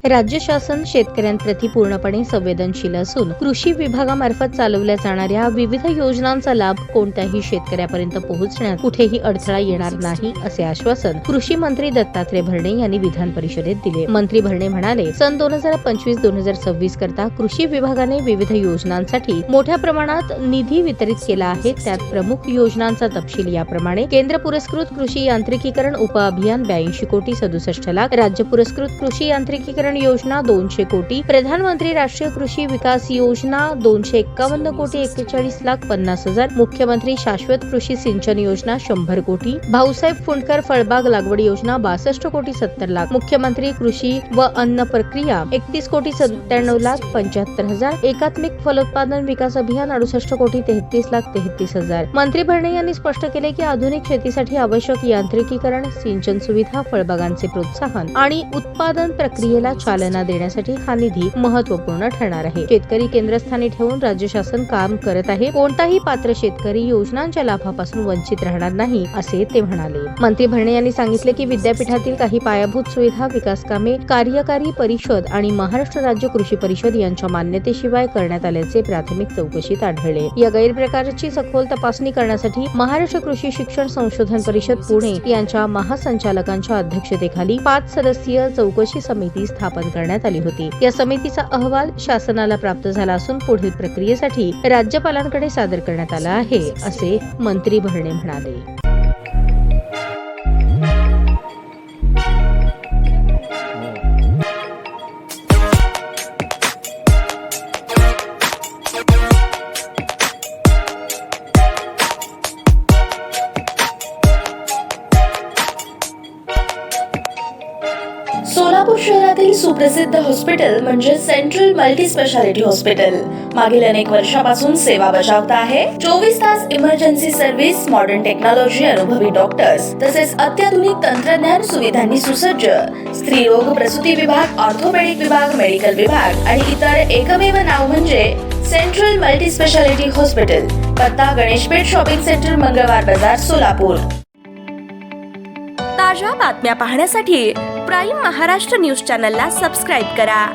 राज्य शासन शेतकऱ्यांप्रती पूर्णपणे संवेदनशील असून कृषी विभागामार्फत चालवल्या जाणाऱ्या विविध योजनांचा लाभ कोणत्याही शेतकऱ्यापर्यंत पोहोचण्यात कुठेही अडथळा येणार नाही असे आश्वासन कृषी मंत्री दत्तात्रय भरणे यांनी विधान परिषदेत दिले. मंत्री भरणे म्हणाले, सन 2025-2026 करता कृषी विभागाने विविध योजनांसाठी मोठ्या प्रमाणात निधी वितरित केला आहे. त्यात प्रमुख योजनांचा तपशील याप्रमाणे: केंद्र पुरस्कृत कृषी यांत्रिकीकरण उपअभियान 82 कोटी 67 लाख, राज्य पुरस्कृत कृषी यांत्रिकीकरण योजना 200 कोटी, प्रधानमंत्री राष्ट्रीय कृषी विकास योजना 251 कोटी 41 लाख 50 हजार, मुख्यमंत्री शाश्वत कृषी सिंचन योजना 100 कोटी, भाऊसाहेब फुंडकर फळबाग लागवड योजना 62 कोटी 70 लाख, मुख्यमंत्री कृषी व अन्न प्रक्रिया 31 कोटी 97 लाख 75 हजार, एकात्मिक फलोत्पादन विकास अभियान 68 कोटी 33 लाख 33 हजार. मंत्री भरणे यांनी स्पष्ट केले की आधुनिक शेतीसाठी आवश्यक यांत्रिकीकरण, सिंचन सुविधा, फळबागांचे प्रोत्साहन आणि उत्पादन प्रक्रियेला चालना देण्यासाठी हा निधी महत्त्वपूर्ण ठरणार आहे. शेतकरी केंद्रस्थानी ठेवून राज्य शासन काम करत आहे. कोणताही पात्र शेतकरी योजनांच्या लाभापासून वंचित राहणार नाही असे ते म्हणाले. मंत्री भरणे यांनी सांगितले की विद्यापीठातील काही पायाभूत सुविधा, विकास कामे कार्यकारी परिषद आणि महाराष्ट्र राज्य कृषी परिषद यांच्या मान्यतेशिवाय करण्यात आल्याचे प्राथमिक चौकशीत आढळले. या गैरप्रकाराची सखोल तपासणी करण्यासाठी महाराष्ट्र कृषी शिक्षण संशोधन परिषद पुणे यांच्या महासंचालकांच्या अध्यक्षतेखाली 5 सदस्यीय चौकशी समिती स्थापन करण्यात आली होती. या समितीचा अहवाल शासनाला प्राप्त झाला असून पुढील प्रक्रियेसाठी राज्यपालांकडे सादर करण्यात आला आहे असे मंत्री भरणे म्हणाले. सोलापूर शहरातील सुप्रसिद्ध हॉस्पिटल म्हणजे सेंट्रल मल्टी स्पेशालिटी हॉस्पिटल मागील अनेक वर्षापासून सेवा बजावत आहे. 24 तास इमर्जन्सी सर्व्हिस, मॉडर्न टेक्नॉलॉजी, अनुभवी डॉक्टर्स तसेच अत्याधुनिक तंत्रज्ञान सुविधांनी सुसज्ज स्त्रीरोग प्रसूती विभाग, ऑर्थोपेडिक विभाग, मेडिकल विभाग आणि इतर एकमेव नाव म्हणजे सेंट्रल मल्टी स्पेशालिटी हॉस्पिटल. पत्ता: गणेशपेठ शॉपिंग सेंटर, मंगळवार बाजार, सोलापूर. ताज्या बातम्या पाहण्यासाठी प्राईम महाराष्ट्र न्यूज चॅनलला सबस्क्राईब करा.